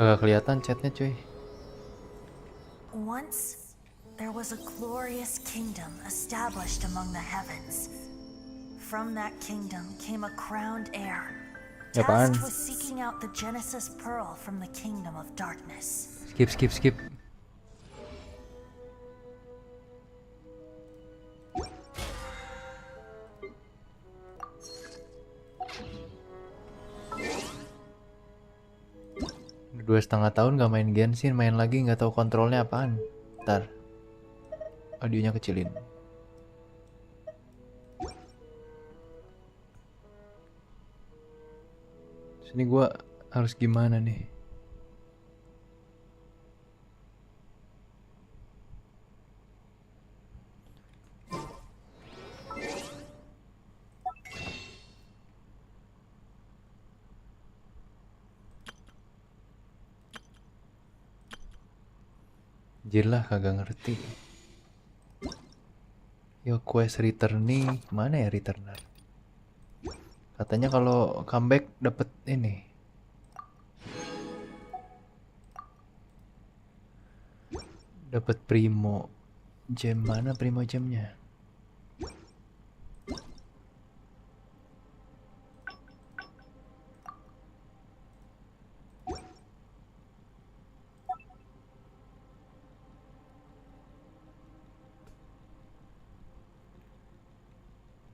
Kagak kelihatan chatnya cuy. Once, there was a glorious kingdom established among the heavens. From that kingdom came a crowned heir, Ya apaan? tasked with seeking out the Genesis Pearl from the kingdom of darkness. Skip. 2,5 tahun gak main Genshin, main lagi nggak tahu kontrolnya apaan. Ntar audionya kecilin. Sini gua harus gimana nih? Jelah kagak ngerti. Yo quest returning, mana ya returner? Katanya kalau comeback dapet ini. Dapat primo gem, mana primo gemnya?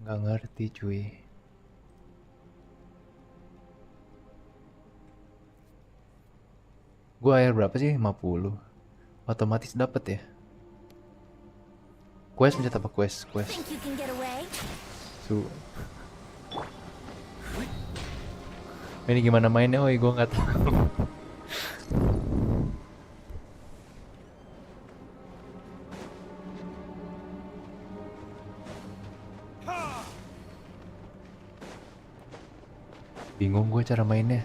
Nggak ngerti cuy. Gua air berapa sih? 50. Otomatis dapet ya. Quest mencet apa quest? Think you can get away? Ini gimana mainnya? Oi, gua nggak tahu. Bingung gue cara mainnya.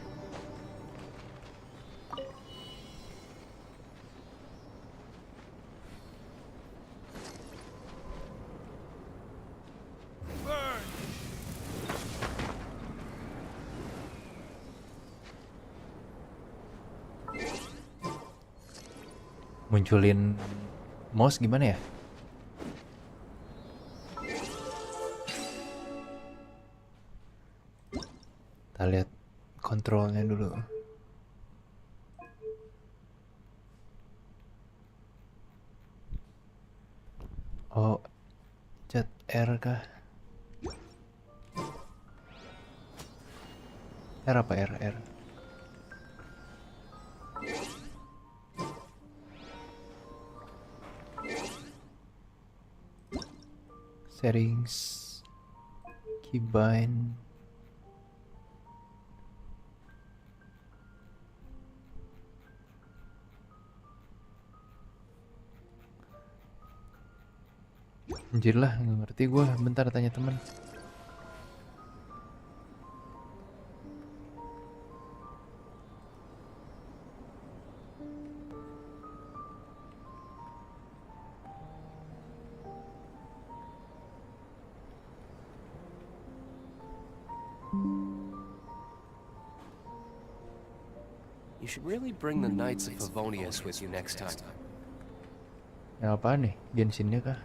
Munculin mouse gimana ya? Kita lihat kontrolnya dulu. Oh, chat R kah? R apa R? R. Settings, keybind. Anjir lah, nggak ngerti gue. Bentar tanya temen. You should really bring the Knights of Favonius with you next time. Ya apaan nih? Genshinnya kah?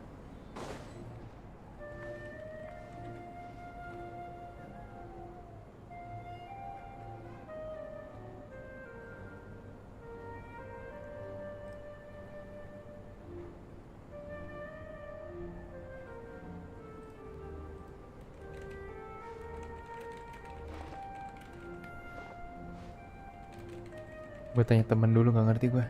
Gue tanya temen dulu, nggak ngerti gue.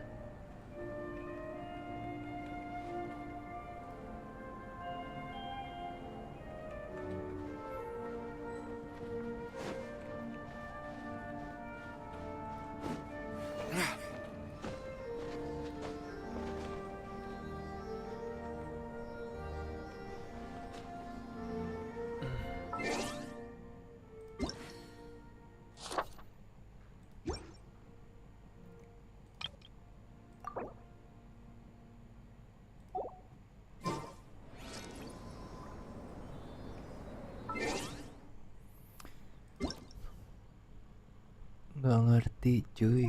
Nggak ngerti cuy.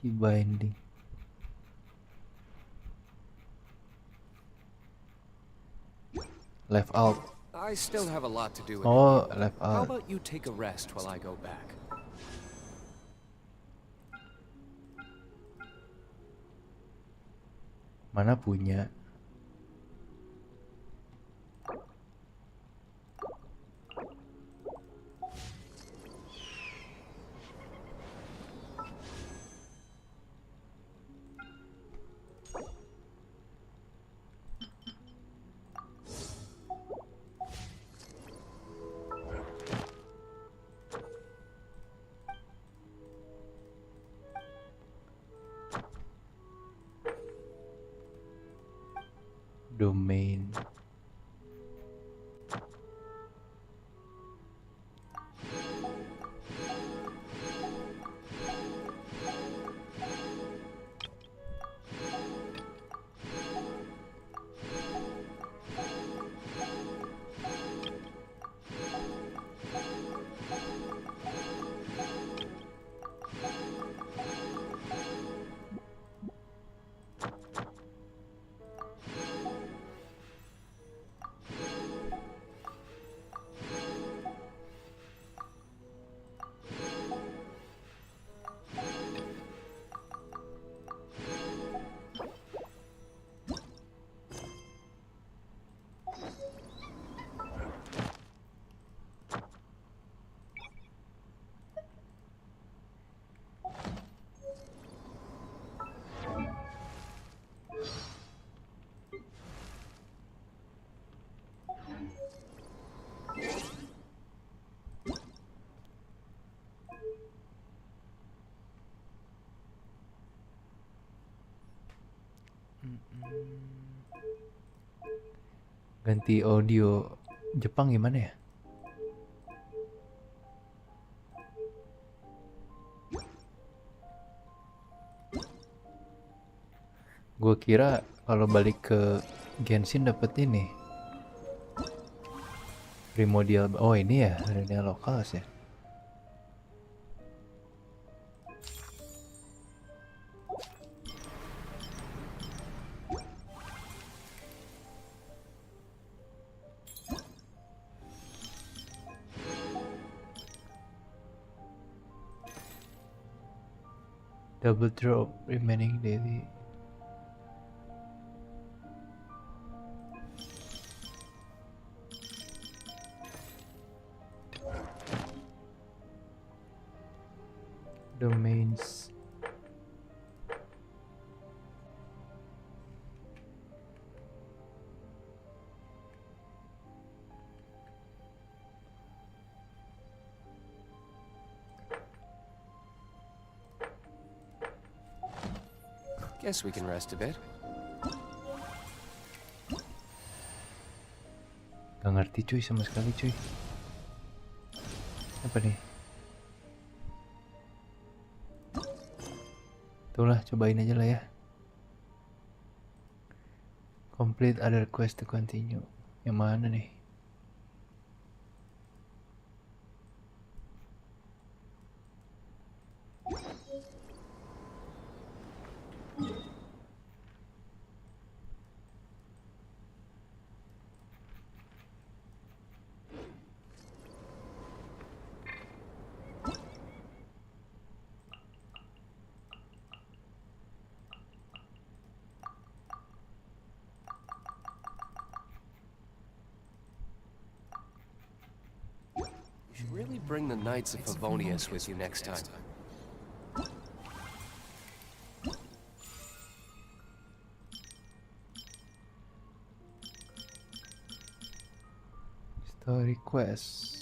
Key binding. Left out. I still have a lot to do in Oh, India. left How out. about you take a rest while I go back? Mana punya? Domain. Ganti audio Jepang gimana ya? Gue kira kalau balik ke Genshin dapet ini primordial. Oh ini ya, ini lokal ya. Double drop remaining daily. Domains. Guess we can rest a bit. Gak ngerti cuy sama sekali cuy. Apa nih? Itulah cobain aja lah ya. Complete other quest to continue. Yang mana nih? You should really bring the Knights of Favonius with you next time. Story quest.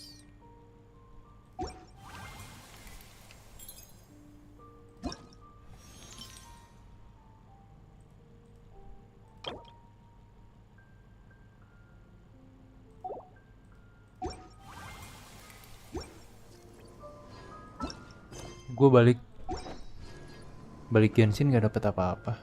Gue balik Genshin gak dapet apa-apa.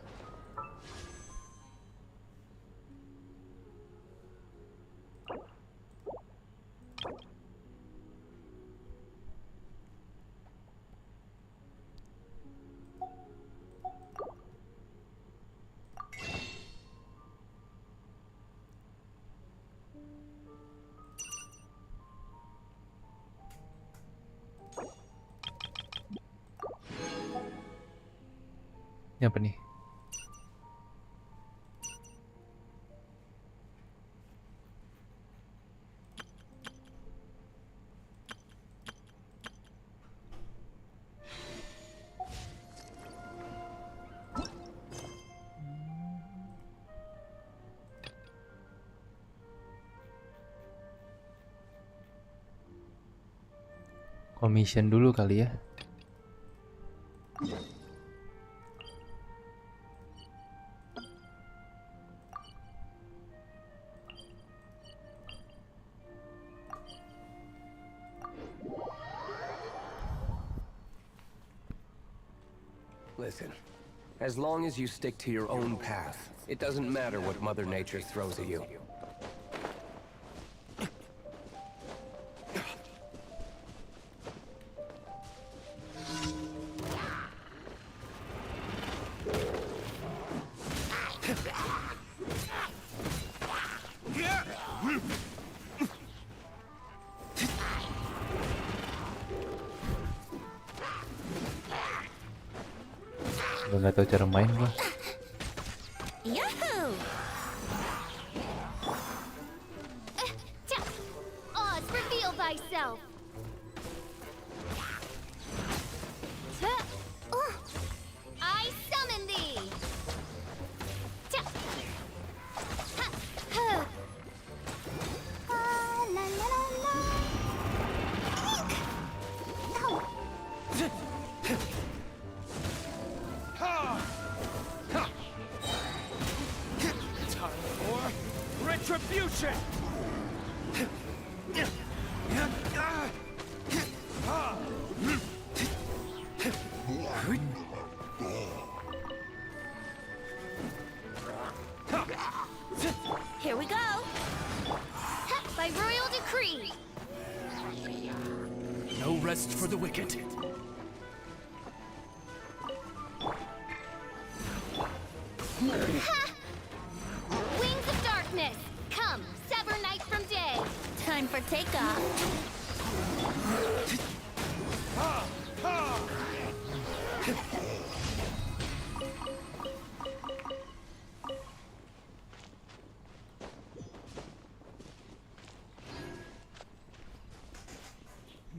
Ini apa nih? Commission dulu kali ya. Listen, as long as you stick to your own path, it doesn't matter what Mother Nature throws at you. Gue nggak tahu cara main gua. Yahoo! Oz, reveal thyself. I summon thee. La, la, la, la. Eek! No. Time for retribution! Here we go. By royal decree. No rest for the wicked. Wings of darkness. Come, sever night from day. Time for takeoff.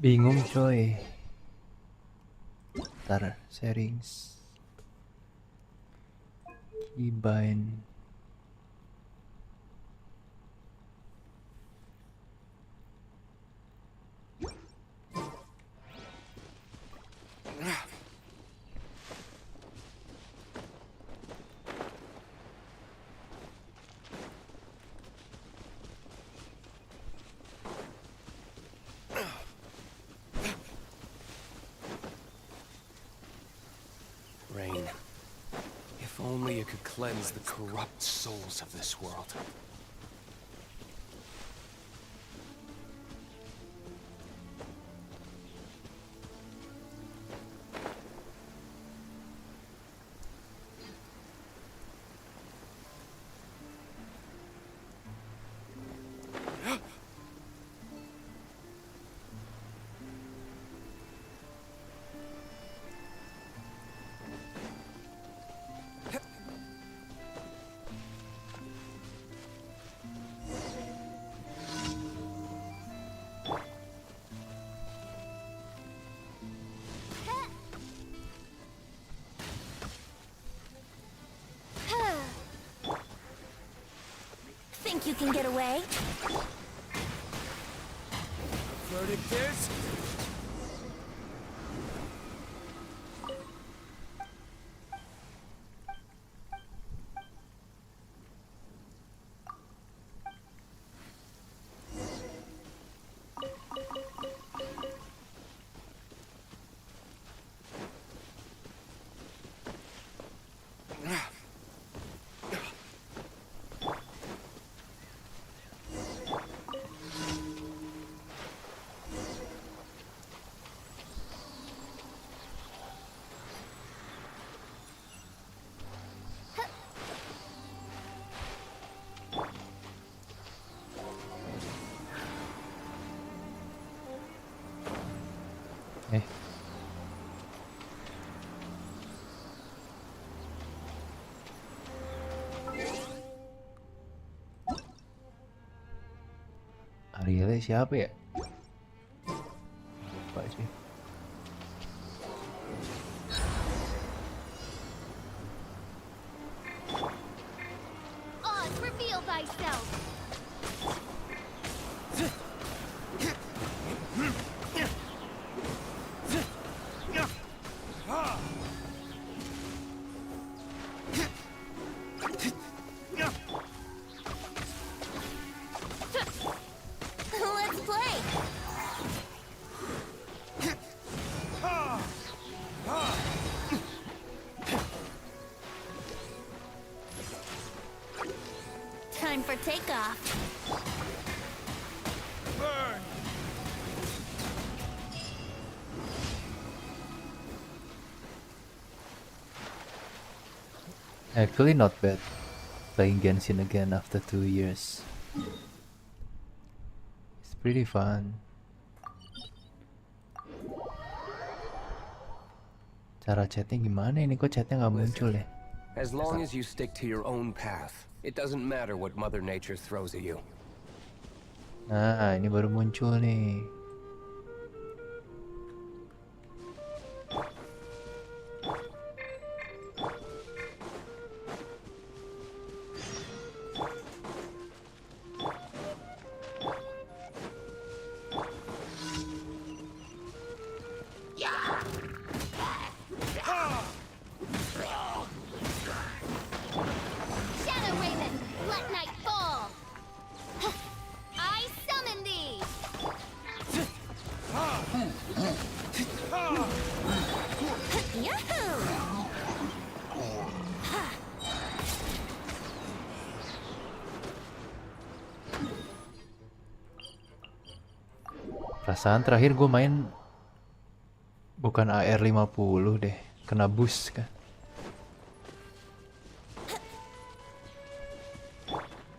Bingung coy. Ntar settings. Keybind. Rain. If only you could cleanse the corrupt souls of this world. Think you can get away? Verdict is... Relay siapa ya? Lupa sih. Oz, reveal thyself. Let's play. Time for takeoff. Actually not bad. Playing Genshin again after 2 years. It's pretty fun. Cara chatnya gimana ini? Kok chatnya nggak muncul ya? As long as you stick to your own path, it doesn't matter what Mother Nature throws at you. Nah, ini baru muncul nih. Shadow Raven, let night fall. I summon thee. Yahoo! Perasaan terakhir gue main bukan AR50 deh, kena boost kan.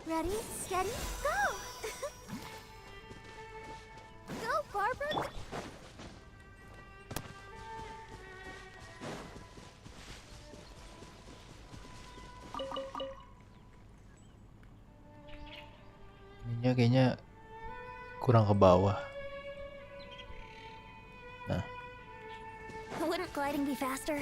Ready, steady, go! Go, Barbara! Ininya kayaknya kurang ke bawah. Nah, Wouldn't gliding be faster?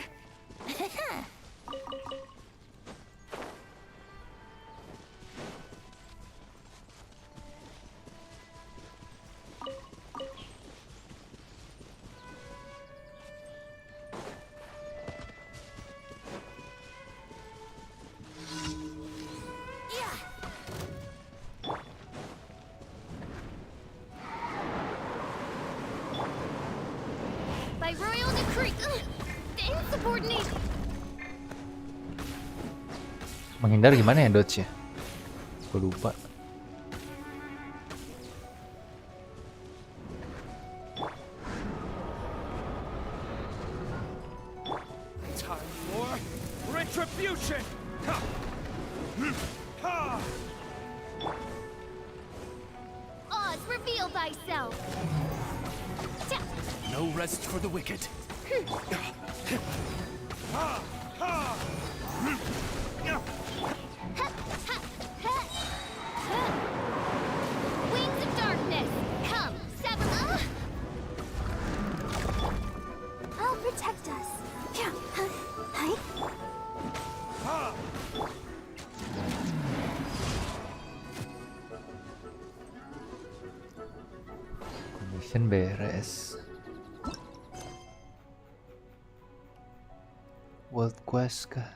By royal decree, insubordinate. menghindar gimana ya dodge ya? Gue lupa. Time for retribution! Ha! Ha! Oz, reveal thyself. No rest for the wicked. Ha! Ha! Wings of darkness, come, sever. I'll protect us. Mission beres. World Quest kah?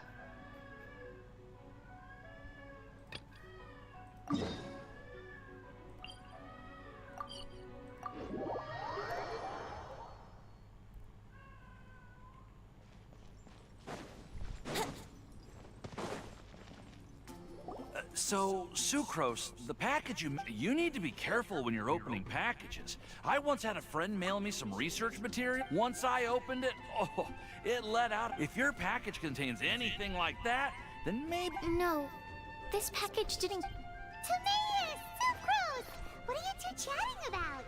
So, Sucrose, the package you need to be careful when you're opening packages. I once had a friend mail me some research material. Once I opened it, oh, it let out. If your package contains anything like that, then maybe... No, this package didn't... Timaeus! Sucrose! What are you two chatting about?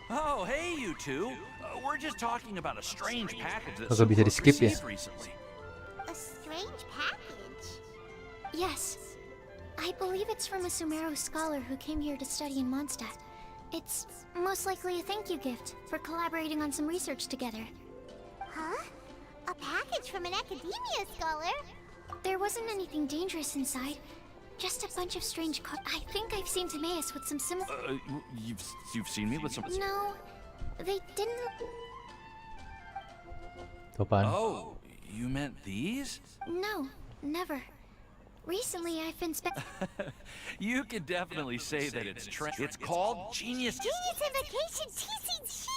Oh, hey, you two. We're just talking about a strange package that Agak bisa Sucrose di-skip ya? received recently. A strange package? Yes. I believe it's from a Sumeru scholar who came here to study in Mondstadt. It's most likely a thank you gift for collaborating on some research together. Huh? A package from an academia scholar? There wasn't anything dangerous inside. Just a bunch of strange I think I've seen Timaeus with some similar... You've seen me with some... No, they didn't... Apaan? Oh, you meant these? No, never. Recently, I've been You could definitely say that it's called Genius... Genius Invocation TCG!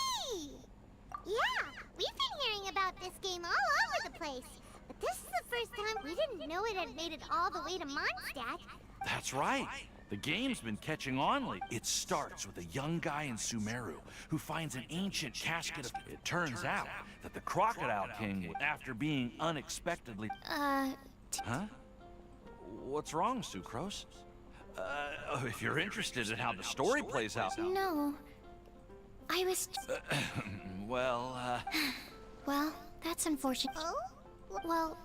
Yeah, we've been hearing about this game all over the place. But this is the first time we didn't know it had made it all the way to Mondstadt. That's right. The game's been catching on lately. It starts with a young guy in Sumeru who finds an ancient casket of... It turns out that the Crocodile King, after being unexpectedly... Huh? What's wrong, Sucrose? If you're interested in how the story plays out... No. I was... Well, Well, that's unfortunate. Oh? Well,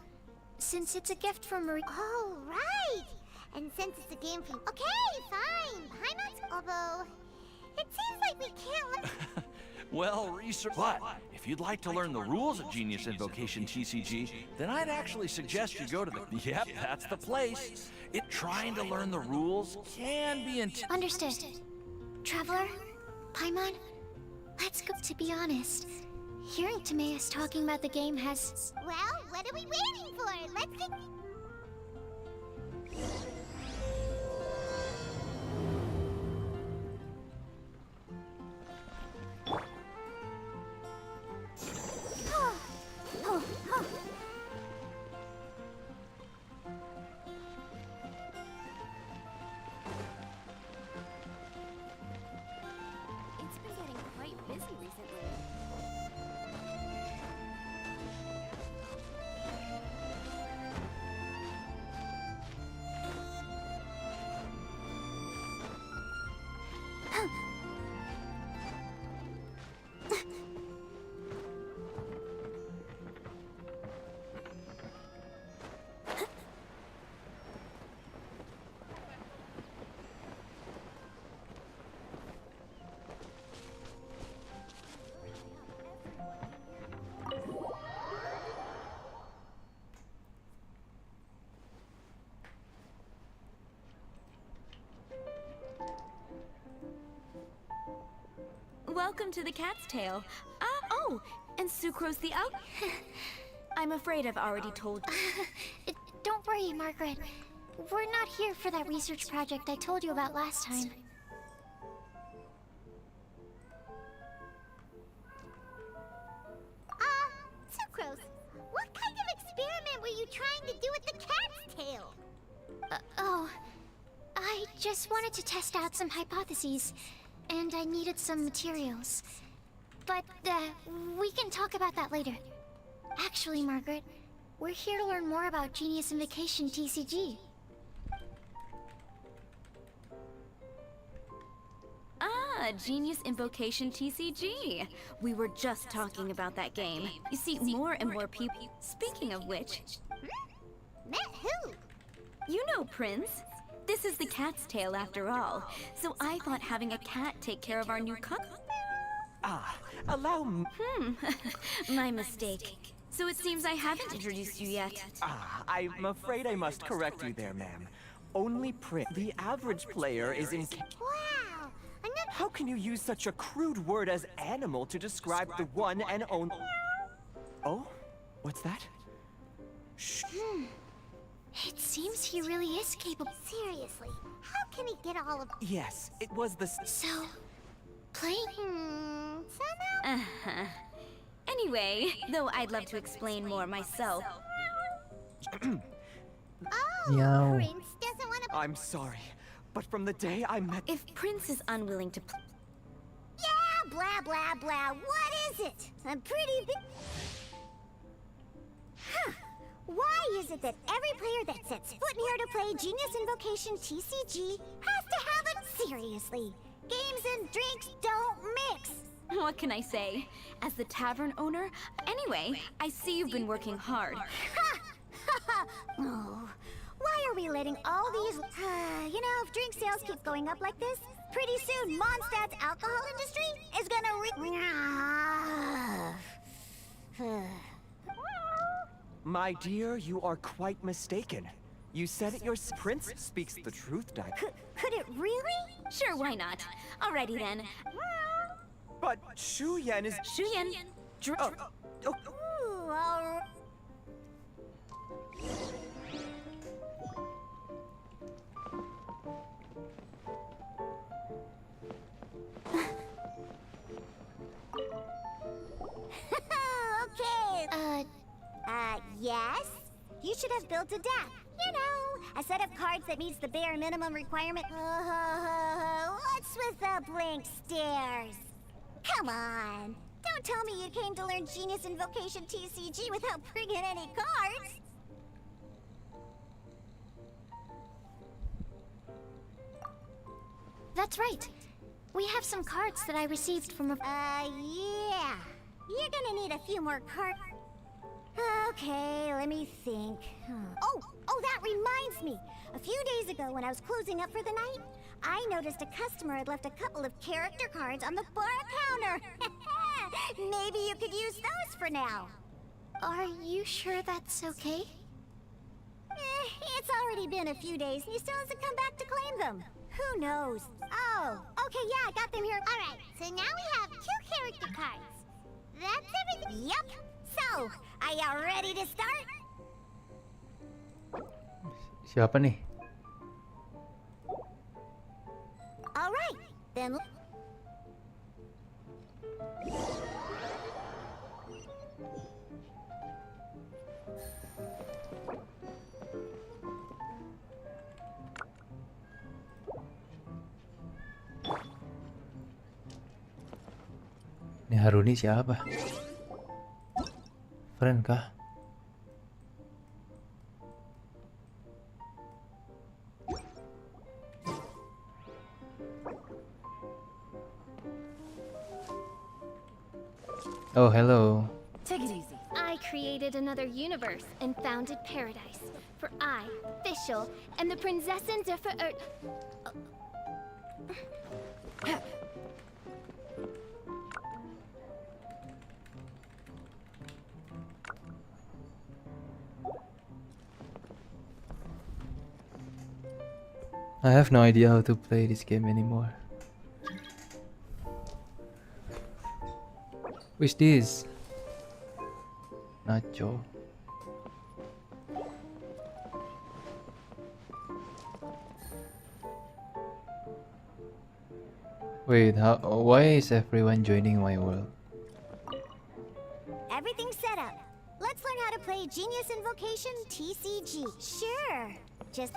since it's a gift from Marie... Oh, right! And since it's a game from... Okay, fine. Paimon's... Although... It seems like we can't learn... well, research... But, if you'd like to learn the rules of Genius Invocation TCG, then I'd actually suggest you go to the... Yep, that's the place. Trying to learn the rules can be Understood. Traveler? Paimon? Let's go. To be honest, hearing Timaeus talking about the game has... Well, what are we waiting for? Let's get... It's been getting quite busy recently. Welcome to the Cat's Tail. Oh, and Sucrose the out... I'm afraid I've already told you. Don't worry, Margaret. We're not here for that research project I told you about last time. Sucrose, what kind of experiment were you trying to do with the cat's tail? I just wanted to test out some hypotheses, and I needed some materials. But, we can talk about that later. Actually, Margaret, we're here to learn more about Genius Invocation TCG. Genius Invocation TCG. We were just talking about that game. You see, more and more people... Speaking of which... Met who? You know Prince. This is the cat's tail after all. So I thought having a cat take care of our new cup... Allow me... My mistake. So it seems I haven't introduced you yet. I'm afraid I must correct you there, ma'am. Only Prince. The average player is in... Wow! Another... How can you use such a crude word as animal to describe the one and only... Oh? What's that? Shh. It seems he really is capable. Seriously, how can he get all of... Yes, it was the... So, playing... Somehow... Anyway, though I'd love to explain more myself. Oh, Meow. Prince doesn't want to... I'm sorry, but from the day I met... If Prince is unwilling to Yeah, blah, blah, blah. What is it? A pretty big... Huh. Why is it that every player that sets foot in here to play Genius Invocation TCG has to have it seriously? Games and drinks don't mix. What can I say? As the tavern owner? Anyway, I see you've been working hard. Oh, why are we letting all these... you know, if drink sales keep going up like this, pretty soon Mondstadt's alcohol industry is gonna My dear, you are quite mistaken. You said it yourself. Prince speaks the truth, Di. Could it really? Sure, why not? Alrighty then. But Shu Yan is... Shuyan. Oh. Ooh, all okay. Yes? You should have built a deck. You know, a set of cards that meets the bare minimum requirement. What's with the blank stares? Come on. Don't tell me you came to learn Genius Invocation TCG without bringing any cards. That's right. We have some cards that I received from a... Yeah. You're gonna need a few more cards. Okay, let me think. Oh, that reminds me. A few days ago when I was closing up for the night, I noticed a customer had left a couple of character cards on the bar counter. Maybe you could use those for now. Are you sure that's okay? It's already been a few days and he still hasn't come back to claim them. Who knows? Oh, okay, yeah, I got them here. Alright, so now we have 2 character cards. That's everything. Yep. So, are you ready to start? Siapa nih? Alright, then... Nih Haruni siapa? Friend kah? Oh, hello. Take it easy. I created another universe and founded paradise. For I, Fischl, am the Prinzessin der Verirrt... I have no idea how to play this game anymore. Who's this? Nacho. Wait, why is everyone joining my world? Everything's set up. Let's learn how to play Genius Invocation TCG. Sure. Just...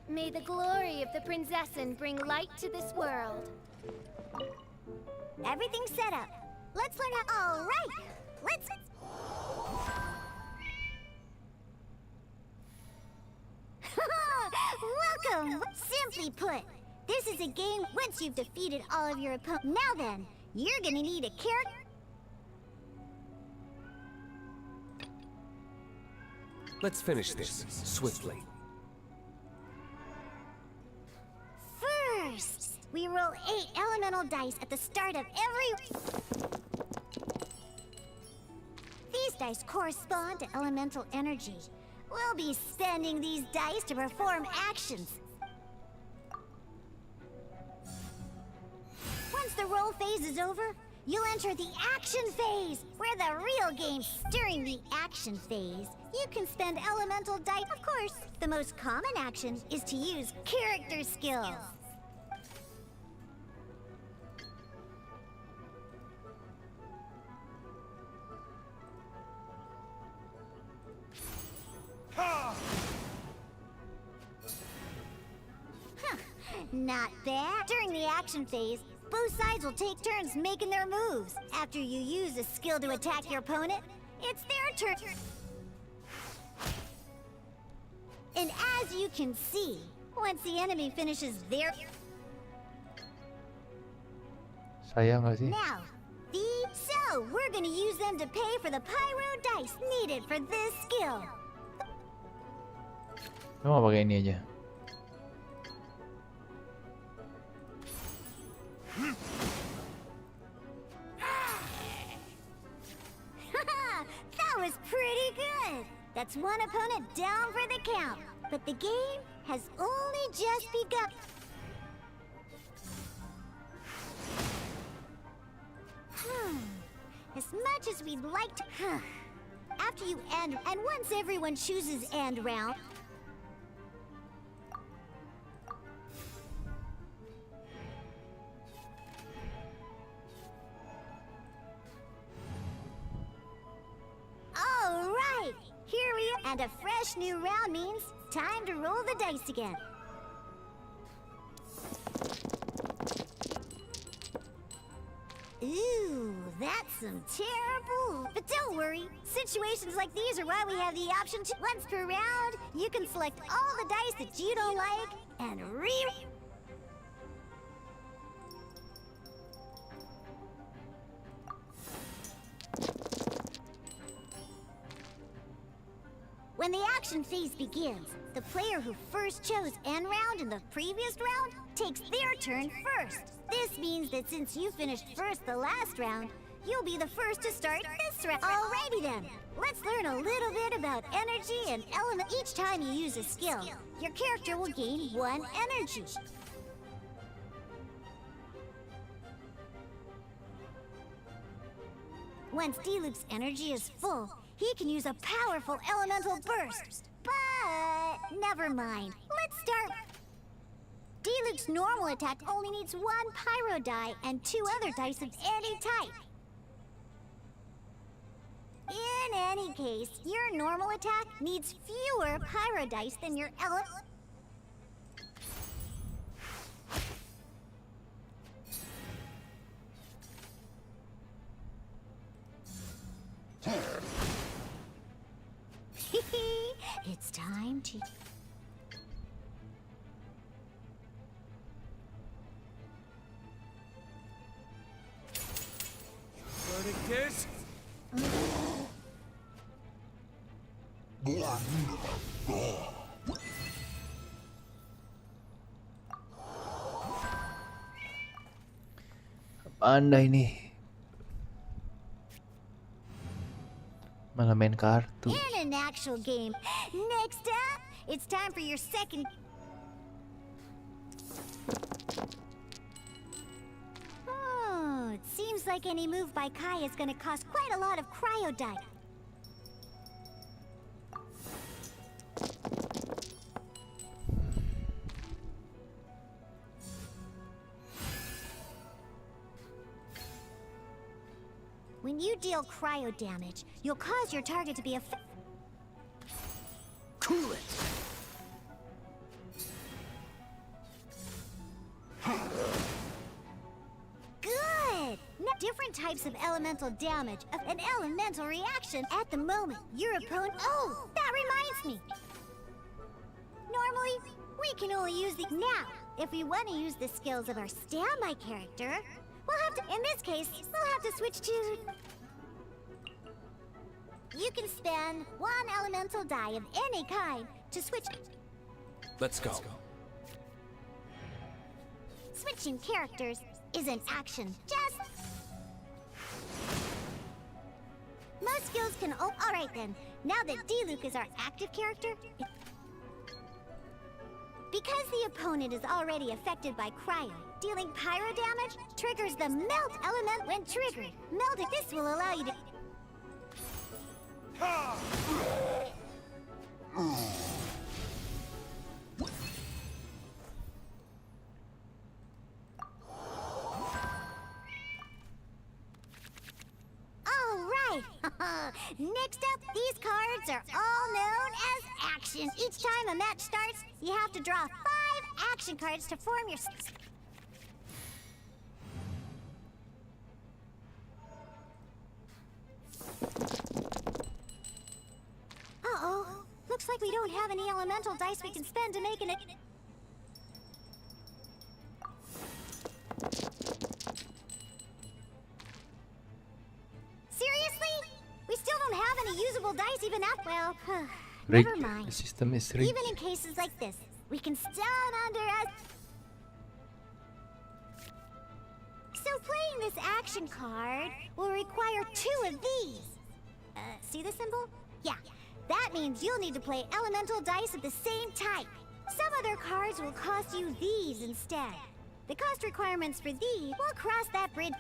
May the glory of the Prinzessin bring light to this world. Everything's set up. Let's learn how... All right. Let's... Welcome! Simply put, this is a game once you've defeated all of your opponents. Now then, you're gonna need a character... Let's finish this swiftly. First, we roll 8 elemental dice at the start of every... These dice correspond to elemental energy. We'll be spending these dice to perform actions. Once the roll phase is over, you'll enter the action phase, where the real game's during the action phase. You can spend elemental dice. Of course, the most common action is to use character skills. Not bad. During the action phase, both sides will take turns making their moves. After you use a skill to attack your opponent, it's their turn. And as you can see, once the enemy finishes their... Saya nggak sih? Now, so we're gonna use them to pay for the pyro dice needed for this skill. Cuma pakai ini aja. That was pretty good. That's one opponent down for the count. But the game has only just begun. As much as we'd like to... After you end, and once everyone chooses end round... Alright! Here we are, and a fresh new round means time to roll the dice again. Ooh, that's some terrible... But don't worry, situations like these are why we have the option to... Once per round, you can select all the dice that you don't like and When the action phase begins, the player who first chose end round in the previous round takes their turn first. This means that since you finished first the last round, you'll be the first to start this round. Alrighty then, let's learn a little bit about energy and element. Each time you use a skill, your character will gain 1 energy. Once Diluc's energy is full, he can use a powerful elemental burst. But never mind. Let's start. Diluc's normal attack only needs 1 pyro die and 2 other dice of any type. In any case, your normal attack needs fewer pyro dice than your It's time to... Verdict is... Anda ini malah main kartu. In an actual game. Next up, it's time for your second... Oh, it seems like any move by Kai is gonna cost quite a lot of cryo die. When you deal cryo damage, you'll cause your target to be Cool it! Good! Different types of elemental damage, an elemental reaction. At the moment, your opponent... Oh, that reminds me! Normally, we can only use the... Now, if we want to use the skills of our standby character, we'll have to... In this case, we'll have to switch to... You can spend 1 elemental die of any kind to switch... Let's go. Switching characters is an action. Just... Most skills can... Oh, alright then. Now that Diluc is our active character... Because the opponent is already affected by cryo, dealing pyro damage triggers the melt element when triggered. Melting this will allow you to... Alright! Next up, these cards are all known as action. Each time a match starts, you have to draw 5 action cards to form your... like we don't have any elemental dice we can spend to make an... Seriously? We still don't have any usable dice even at... Well, Rick, never mind. the system is rigged. Even in cases like this, we can still So playing this action card will require 2 of these. See the symbol? Yeah, that means you'll need to play elemental dice of the same type. Some other cards will cost you these instead. The cost requirements for these, we'll cross that bridge.